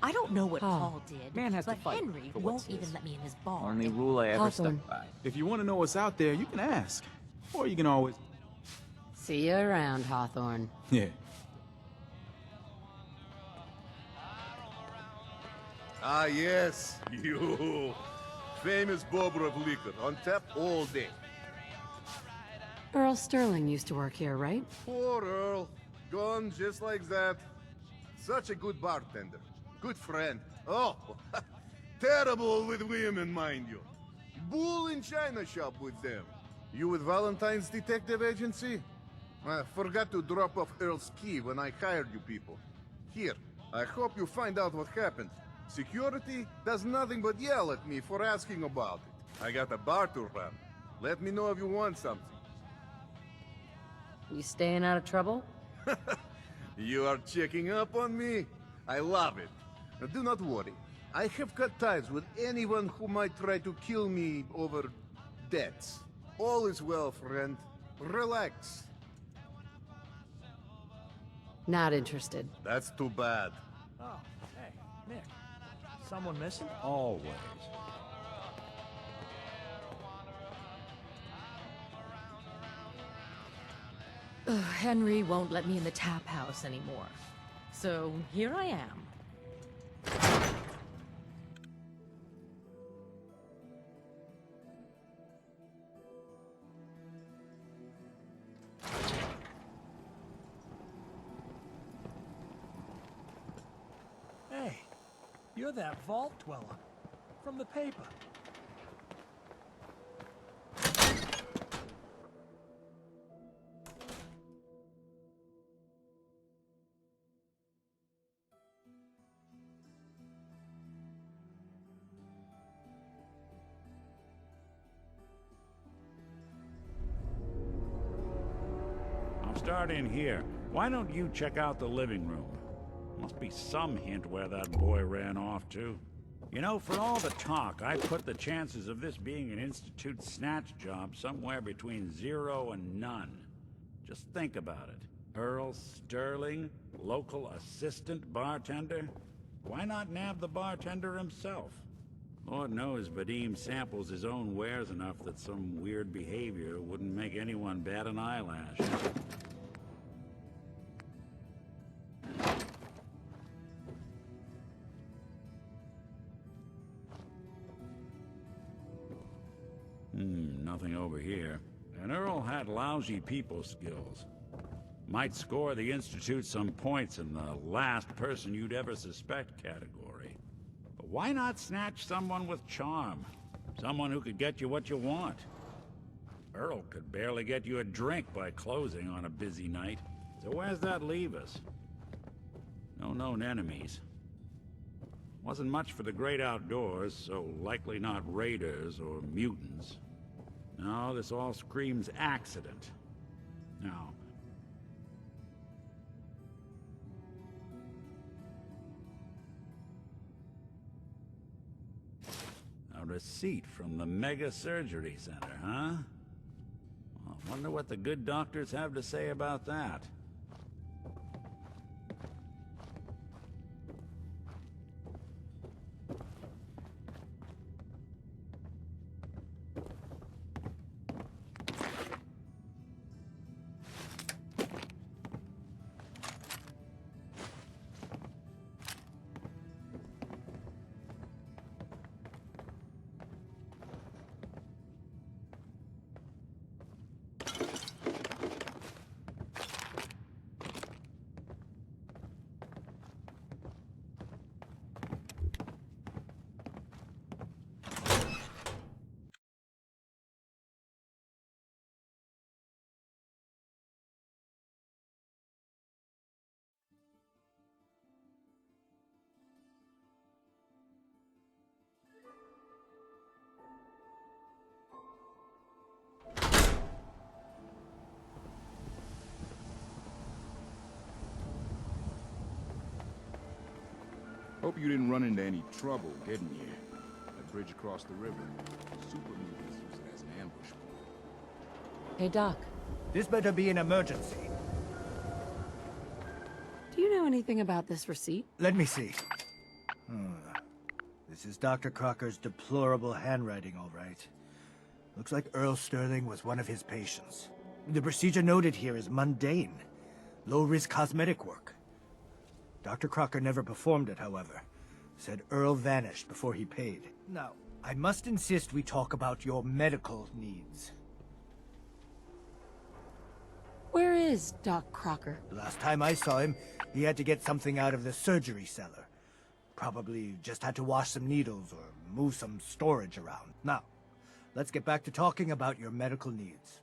I don't know what Paul did, Man has to but fight Henry for what's won't even his. let me in his bar. Only rule I ever Hawthorne. stuck by. If you want to know what's out there, you can ask. Or you can always... See you around, Hawthorne. Yeah. Ah, yes, you. Famous Bobrov liquor, on tap all day. Earl Sterling used to work here, right? Poor Earl, gone just like that. Such a good bartender, good friend. Oh, terrible with women, mind you. Bull in china shop with them. You with Valentine's Detective Agency? I forgot to drop off Earl's key when I hired you people. Here, I hope you find out what happened. Security does nothing but yell at me for asking about it. I got a bar to run. Let me know if you want something. You staying out of trouble? You are checking up on me? I love it. Now, do not worry. I have cut ties with anyone who might try to kill me over debts. All is well, friend. Relax. Not interested. That's too bad. Oh, hey, Nick. Someone missing? Always. Ugh, Henry won't let me in the tap house anymore. So here I am. Hey, you're that vault dweller from the paper. I'll start in here. Why don't you check out the living room? Must be some hint where that boy ran off to. You know, for all the talk, I put the chances of this being an Institute snatch job somewhere between 0 and none. Just think about it. Earl Sterling, local assistant bartender? Why not nab the bartender himself? Lord knows Vadim samples his own wares enough that some weird behavior wouldn't make anyone bat an eyelash. Nothing over here. And Earl had lousy people skills. Might score the Institute some points in the last person you'd ever suspect category. But why not snatch someone with charm? Someone who could get you what you want. Earl could barely get you a drink by closing on a busy night. So where's that leave us? No known enemies. Wasn't much for the great outdoors, so likely not raiders or mutants. No, this all screams accident. Now, a receipt from the Mega Surgery Center, huh? Well, I wonder what the good doctors have to say about that. Hope you didn't run into any trouble getting here. That bridge across the river. Super mutants use it as an ambush point. Hey, Doc. This better be an emergency. Do you know anything about this receipt? Let me see. This is Dr. Crocker's deplorable handwriting, all right. Looks like Earl Sterling was one of his patients. The procedure noted here is mundane. Low-risk cosmetic work. Dr. Crocker never performed it, however. Said Earl vanished before he paid. Now, I must insist we talk about your medical needs. Where is Doc Crocker? The last time I saw him, he had to get something out of the surgery cellar. Probably just had to wash some needles or move some storage around. Now, let's get back to talking about your medical needs.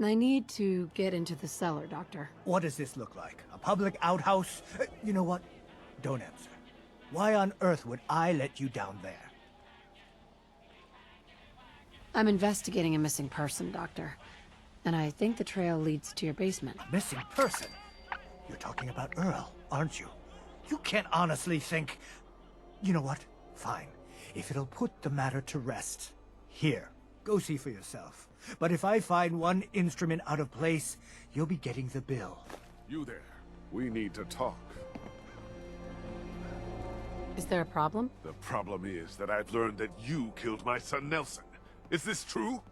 I need to get into the cellar, Doctor. What does this look like? A public outhouse? You know what? Don't answer. Why on earth would I let you down there? I'm investigating a missing person, Doctor. And I think the trail leads to your basement. A missing person? You're talking about Earl, aren't you? You can't honestly think... You know what? Fine. If it'll put the matter to rest. Here, go see for yourself. But if I find one instrument out of place, you'll be getting the bill. You there. We need to talk. Is there a problem? The problem is that I've learned that you killed my son Nelson. Is this true?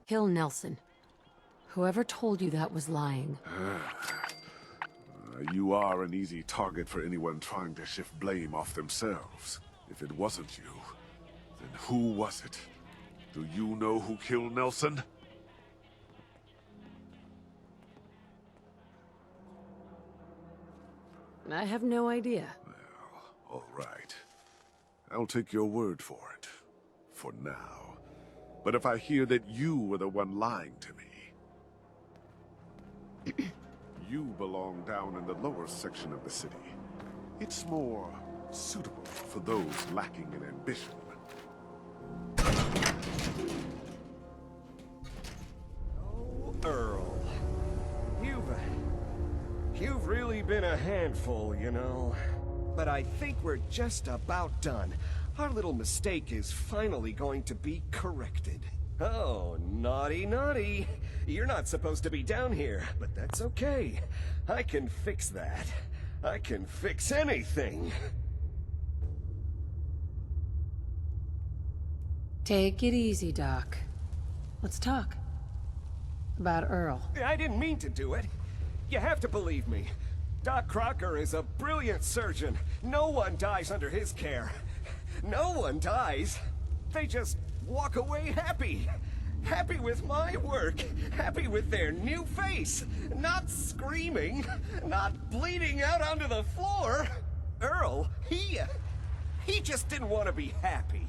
Kill Nelson. Whoever told you that was lying. You are an easy target for anyone trying to shift blame off themselves. If it wasn't you, then who was it? Do you know who killed Nelson? I have no idea. Well, all right. I'll take your word for it. For now. But if I hear that you were the one lying to me... You belong down in the lower section of the city. It's more suitable for those lacking in ambition. Oh, Earl. You've really been a handful, you know. But I think we're just about done. Our little mistake is finally going to be corrected. Oh, naughty, naughty. You're not supposed to be down here, but that's okay. I can fix that. I can fix anything. Take it easy, Doc. Let's talk. About Earl. I didn't mean to do it. You have to believe me. Doc Crocker is a brilliant surgeon. No one dies under his care. No one dies. They just walk away happy. Happy with my work. Happy with their new face. Not screaming. Not bleeding out onto the floor. Earl, he just didn't want to be happy.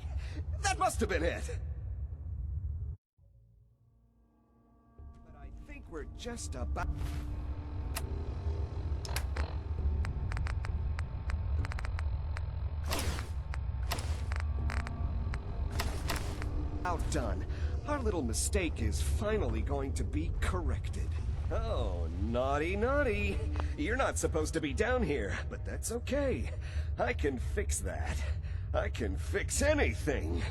That must have been it. But I think we're just about... Outdone. Our little mistake is finally going to be corrected. Oh, naughty, naughty. You're not supposed to be down here, but that's okay. I can fix that. I can fix anything.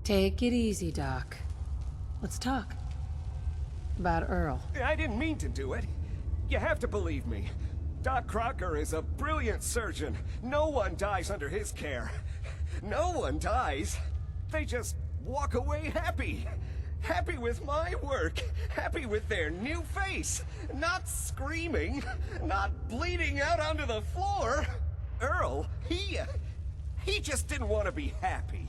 Take it easy, Doc. Let's talk. About Earl. I didn't mean to do it. You have to believe me. Doc Crocker is a brilliant surgeon. No one dies under his care. No one dies. They just walk away happy. Happy with my work. Happy with their new face. Not screaming. Not bleeding out onto the floor. Earl, he just didn't want to be happy.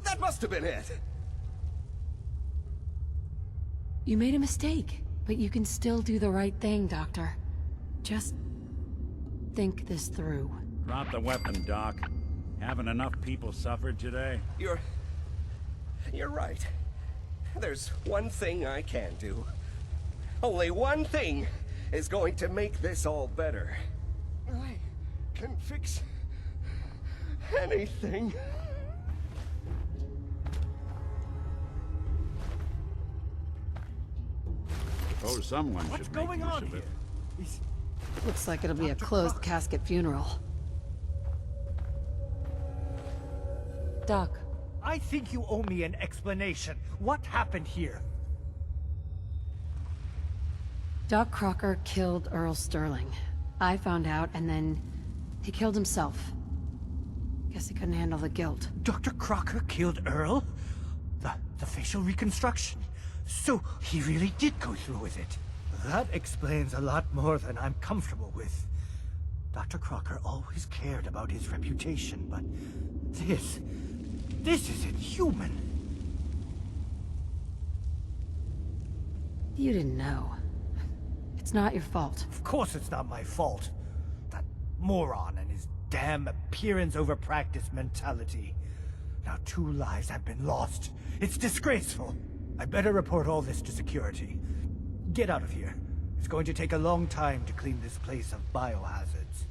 That must have been it. You made a mistake, but you can still do the right thing, Doctor. Just think this through. Drop the weapon, Doc. Haven't enough people suffered today? You're right. There's one thing I can do. Only one thing is going to make this all better. I can fix anything. Oh, someone What's should make going use on of here? it. Looks like it'll be a closed casket funeral. Doc. I think you owe me an explanation. What happened here? Doc Crocker killed Earl Sterling. I found out, and then he killed himself. Guess he couldn't handle the guilt. Dr. Crocker killed Earl? The facial reconstruction. So he really did go through with it. That explains a lot more than I'm comfortable with. Dr. Crocker always cared about his reputation, but this is inhuman. You didn't know. It's not your fault. Of course it's not my fault. That moron and his damn appearance over practice mentality. Now 2 lives have been lost. It's disgraceful. I better report all this to security. Get out of here. It's going to take a long time to clean this place of biohazards.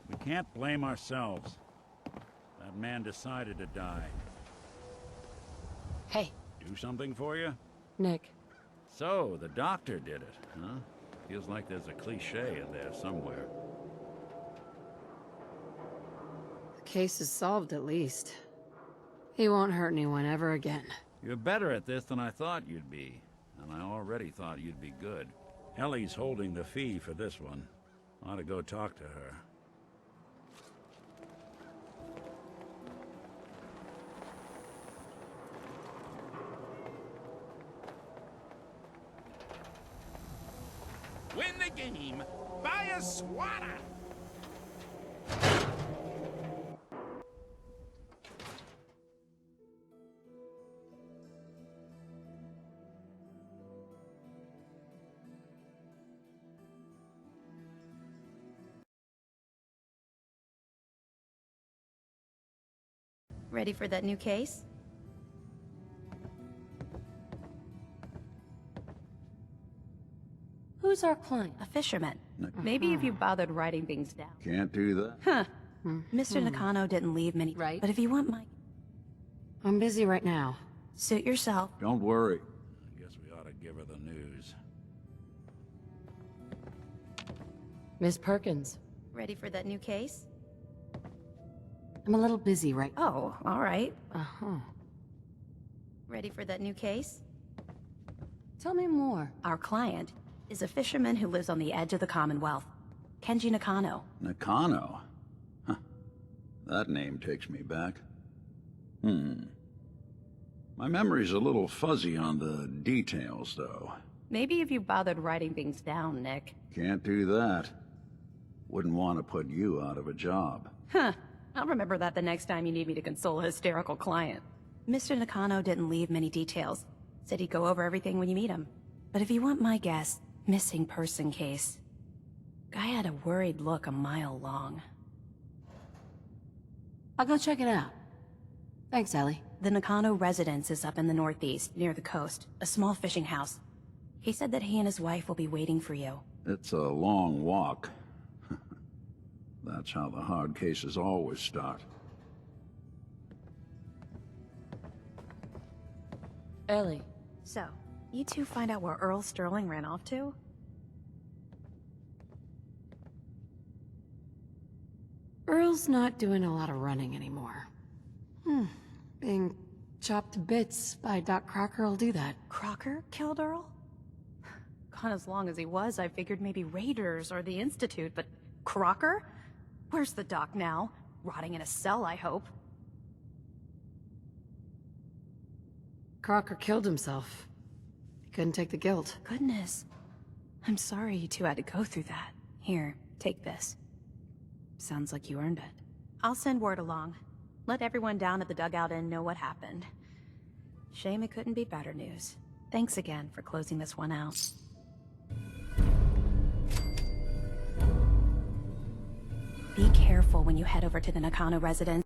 We can't blame ourselves. That man decided to die. Hey, Do something for you? Nick. So, the doctor did it, huh? Feels like there's a cliche in there somewhere. The case is solved at least. He won't hurt anyone ever again. You're better at this than I thought you'd be. And I already thought you'd be good. Ellie's holding the fee for this one. Ought to go talk to her. Win the game. Buy a swatter. Ready for that new case? Who's our client? A fisherman. Maybe if you bothered writing things down. Can't do that. Huh. Mr. Nakano didn't leave many. Right. But if you want my... I'm busy right now. Suit yourself. Don't worry. I guess we ought to give her the news. Miss Perkins. Ready for that new case? I'm a little busy right now. Oh, all right. Uh-huh. Ready for that new case? Tell me more. Our client is a fisherman who lives on the edge of the Commonwealth. Kenji Nakano. Nakano? Huh. That name takes me back. My memory's a little fuzzy on the details, though. Maybe if you bothered writing things down, Nick. Can't do that. Wouldn't want to put you out of a job. Huh. I'll remember that the next time you need me to console a hysterical client. Mr. Nakano didn't leave many details. Said he'd go over everything when you meet him. But if you want my guess, missing person case. Guy had a worried look a mile long. I'll go check it out. Thanks, Ellie. The Nakano residence is up in the northeast, near the coast. A small fishing house. He said that he and his wife will be waiting for you. It's a long walk. That's how the hard cases always start. Ellie. So, you two find out where Earl Sterling ran off to? Earl's not doing a lot of running anymore. Being chopped to bits by Doc Crocker will do that. Crocker killed Earl? Gone as long as he was, I figured maybe Raiders or the Institute, but Crocker? Where's the doc now? Rotting in a cell, I hope. Crocker killed himself. He couldn't take the guilt. Goodness. I'm sorry you two had to go through that. Here, take this. Sounds like you earned it. I'll send word along. Let everyone down at the Dugout Inn know what happened. Shame it couldn't be better news. Thanks again for closing this one out. careful when you head over to the Nakano residence.